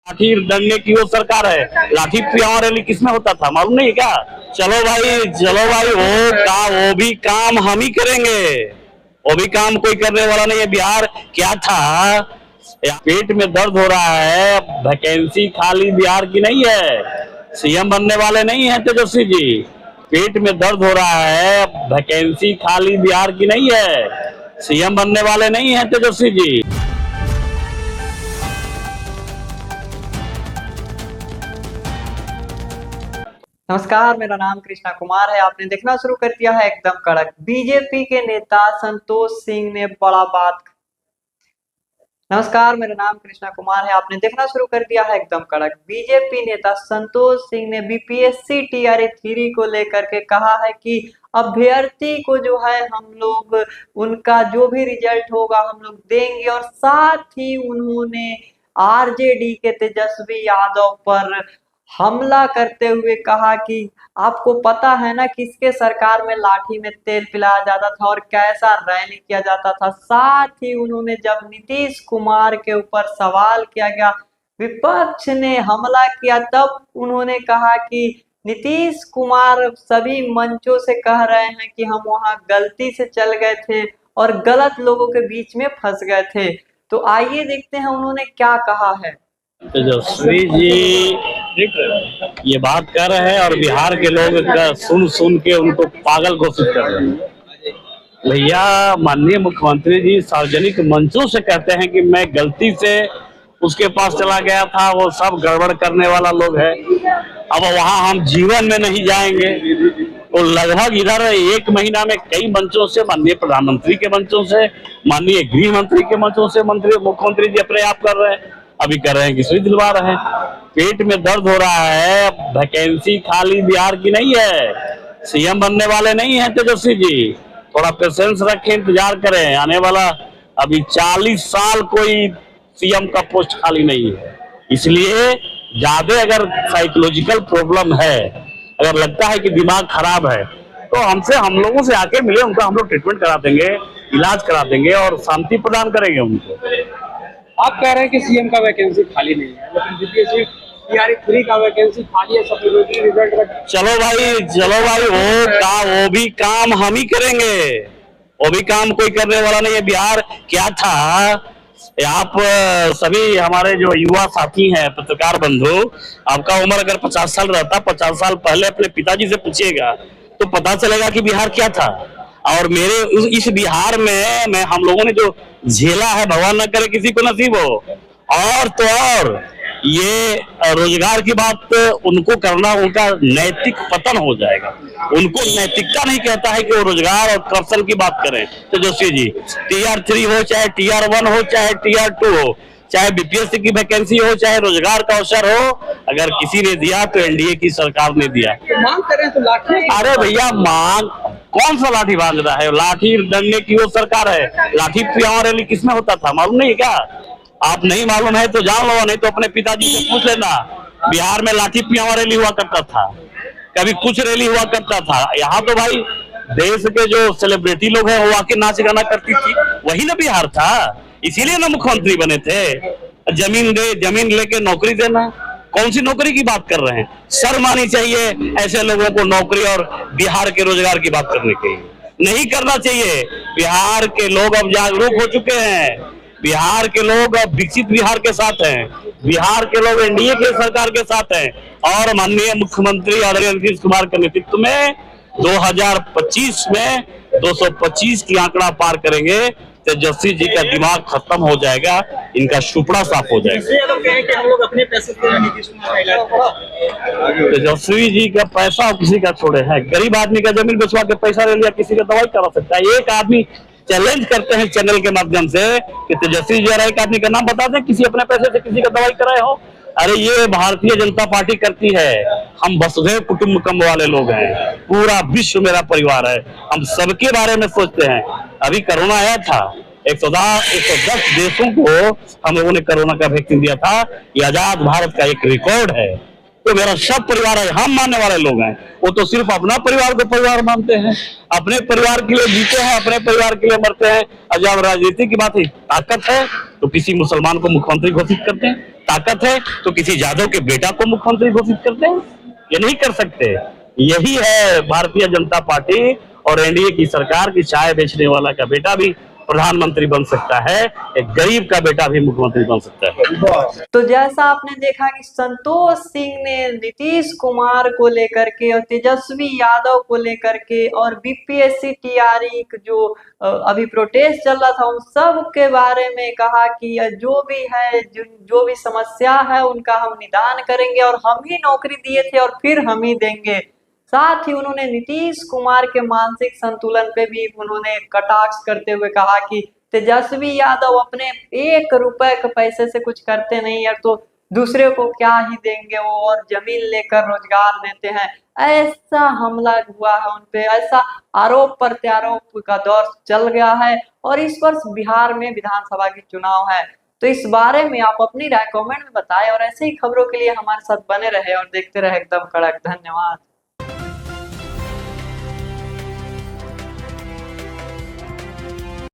लाठी डंडे की वो सरकार है। लाठी पियावा रैली किसमें होता था मालूम नहीं क्या? चलो भाई वो भी काम हम ही करेंगे। वो भी काम कोई करने वाला नहीं है। बिहार क्या था? पेट में दर्द हो रहा है, वैकेंसी खाली बिहार की नहीं है। सीएम बनने वाले नहीं है तेजस्वी जी। पेट में दर्द हो रहा है, वैकेंसी खाली बिहार की नहीं है। सीएम बनने वाले नहीं है तेजस्वी जी। नमस्कार, मेरा नाम कृष्णा कुमार है। आपने देखना शुरू कर दिया है एकदम कड़क। बीजेपी के नेता संतोष सिंह ने बड़ा बात। नमस्कार, मेरा नाम कृष्णा कुमार है। आपने देखना शुरू कर दिया है एकदम कड़क। बीजेपी नेता संतोष सिंह ने बीपीएससी टीआरई 3 को लेकर के कहा है कि अभ्यर्थी को जो है हम लोग उनका जो भी रिजल्ट होगा हम लोग देंगे, और साथ ही उन्होंने आरजेडी के तेजस्वी यादव पर हमला करते हुए कहा कि आपको पता है ना किसके सरकार में लाठी में तेल पिलाया जाता था और कैसा रैली किया जाता था। साथ ही उन्होंने जब नीतीश कुमार के ऊपर सवाल किया गया, विपक्ष ने हमला किया, तब उन्होंने कहा कि नीतीश कुमार सभी मंचों से कह रहे हैं कि हम वहां गलती से चल गए थे और गलत लोगों के बीच में फंस गए थे। तो आइए देखते हैं उन्होंने क्या कहा है। तेजस्वी जी ये बात कर रहे हैं और बिहार के लोग सुन सुन के उनको पागल घोषित कर रहे हैं। भैया, माननीय मुख्यमंत्री जी सार्वजनिक मंचों से कहते हैं कि मैं गलती से उसके पास चला गया था, वो सब गड़बड़ करने वाला लोग है। अब वहां हम जीवन में नहीं जाएंगे। तो लगभग इधर 1 महीना में कई मंचों से, माननीय प्रधानमंत्री के मंचों से, माननीय गृह मंत्री के मंचों से मुख्यमंत्री जी अपने आप कर रहे हैं। अभी कर रहे हैं कि सुई दिलवा रहे हैं। पेट में दर्द हो रहा है, वैकेंसी खाली बिहार की नहीं है। सीएम बनने वाले नहीं है तेजस्वी जी। थोड़ा पेशेंस रखें, इंतजार करें। आने वाला अभी 40 साल कोई सीएम का पोस्ट खाली नहीं है। इसलिए ज्यादा अगर साइकोलॉजिकल प्रॉब्लम है, अगर लगता है कि दिमाग खराब है, तो हम लोगों से आके मिले, उनका हम लोग ट्रीटमेंट करा देंगे, इलाज करा देंगे और शांति प्रदान करेंगे उनको। आप कह रहे हैं कि सीएम का वैकेंसी खाली नहीं है, लेकिन बीपीएससी टीआरई 3 का वैकेंसी खाली है। सप्लीमेंट्री रिजल्ट चलो भाई वो भी काम हम ही करेंगे। वो भी काम कोई करने वाला नहीं है। बिहार क्या था? आप सभी हमारे जो युवा साथी हैं, पत्रकार बंधु, आपका उम्र अगर 50 साल रहता, 50 साल पहले अपने पिताजी से पूछिएगा तो पता चलेगा कि बिहार क्या था। और मेरे इस बिहार में हम लोगों ने जो झेला है, भगवान न करे किसी को नसीब हो। और तो और ये रोजगार की बात उनको करना, उनका नैतिक पतन हो जाएगा। उनको नैतिकता नहीं कहता है कि वो रोजगार और करप्शन की बात करें। तेजस्वी जी, टीआर 3 हो, चाहे टीआर 1 हो, चाहे टीआर 2 हो, चाहे बीपीएससी की वैकेंसी हो, चाहे रोजगार का अवसर हो, अगर किसी ने दिया तो एनडीए की सरकार ने दिया। तो मांग करें तो लाठी। अरे भैया, मांग कौन सा लाठी बांध रहा है? लाठी डंडे की वो सरकार है। लाठी पियावा रैली किसमें होता था मालूम नहीं क्या? आप नहीं मालूम है तो जान लो, नहीं तो अपने पिताजी से पूछ लेना। बिहार में लाठी पियावा रैली हुआ करता था, कभी कुछ रैली हुआ करता था। यहाँ तो भाई देश के जो सेलिब्रिटी लोग हैं वो आके नाच गाना करती थी, वही ना बिहार था। इसीलिए ना मुख्यमंत्री बने थे। जमीन लेके नौकरी देना। कौन सी नौकरी की बात कर रहे हैं? शर्म आनी चाहिए ऐसे लोगों को नौकरी और बिहार के रोजगार की बात करने के लिए। नहीं करना चाहिए। बिहार के लोग अब जागरूक हो चुके हैं। बिहार के लोग अब विकसित बिहार के साथ हैं। बिहार के लोग एनडीए के सरकार के साथ हैं और माननीय मुख्यमंत्री आदरणीय नीतीश कुमार के नेतृत्व में 2025 में 225 की आंकड़ा पार करेंगे। तेजस्वी जी का दिमाग खत्म हो जाएगा, इनका सुपड़ा साफ हो जाएगा। तेजस्वी जी का पैसा किसी का छोड़े है। गरीब आदमी का जमीन बेचवा के पैसा ले लिया, किसी का दवाई करा सकता है। एक आदमी चैलेंज करते हैं चैनल के माध्यम से कि तेजस्वी जी एक आदमी का नाम बता दें किसी अपने पैसे से किसी का दवाई कराए हो। अरे ये भारतीय जनता पार्टी करती है। हम वसुधैव कुटुंबकम वाले लोग हैं। पूरा विश्व मेरा परिवार है। हम सबके बारे में सोचते हैं। अभी कोरोना आया था, 110 देशों को हम लोगों ने कोरोना का वैक्सीन दिया था। ये आजाद भारत का एक रिकॉर्ड है। तो मेरा सब परिवार है, हम मानने वाले लोग हैं। वो तो सिर्फ अपना परिवार को परिवार मानते हैं, अपने परिवार के लिए जीते हैं, अपने परिवार के लिए मरते हैं। और जब राजनीति की बात है, ताकत है तो किसी मुसलमान को मुख्यमंत्री घोषित करते हैं। ताकत है तो किसी यादव के बेटा को मुख्यमंत्री घोषित करते हैं? ये नहीं कर सकते। यही है भारतीय जनता पार्टी और एनडीए की सरकार की चाय बेचने वाला का बेटा भी प्रधानमंत्री बन सकता है, एक गरीब का बेटा भी मुख्यमंत्री बन सकता है। तो जैसा आपने देखा कि संतोष सिंह ने नीतीश कुमार को लेकर के और तेजस्वी यादव को लेकर के और बीपीएससी टीआरई जो अभी प्रोटेस्ट चल रहा था उन सब के बारे में कहा कि जो भी है जो भी समस्या है उनका हम निदान करेंगे और हम ही नौकरी दिए थे और फिर हम ही देंगे। साथ ही उन्होंने नीतीश कुमार के मानसिक संतुलन पे भी उन्होंने कटाक्ष करते हुए कहा कि तेजस्वी यादव अपने 1 रुपए के पैसे से कुछ करते नहीं है तो दूसरे को क्या ही देंगे वो, और जमीन लेकर रोजगार देते हैं। ऐसा हमला हुआ है उनपे, ऐसा आरोप प्रत्यारोप का दौर चल गया है और इस वर्ष बिहार में विधानसभा के चुनाव है। तो इस बारे में आप अपनी राय कमेंट में बताएं और ऐसे ही खबरों के लिए हमारे साथ बने रहे और देखते रहे एकदम कड़क। धन्यवाद।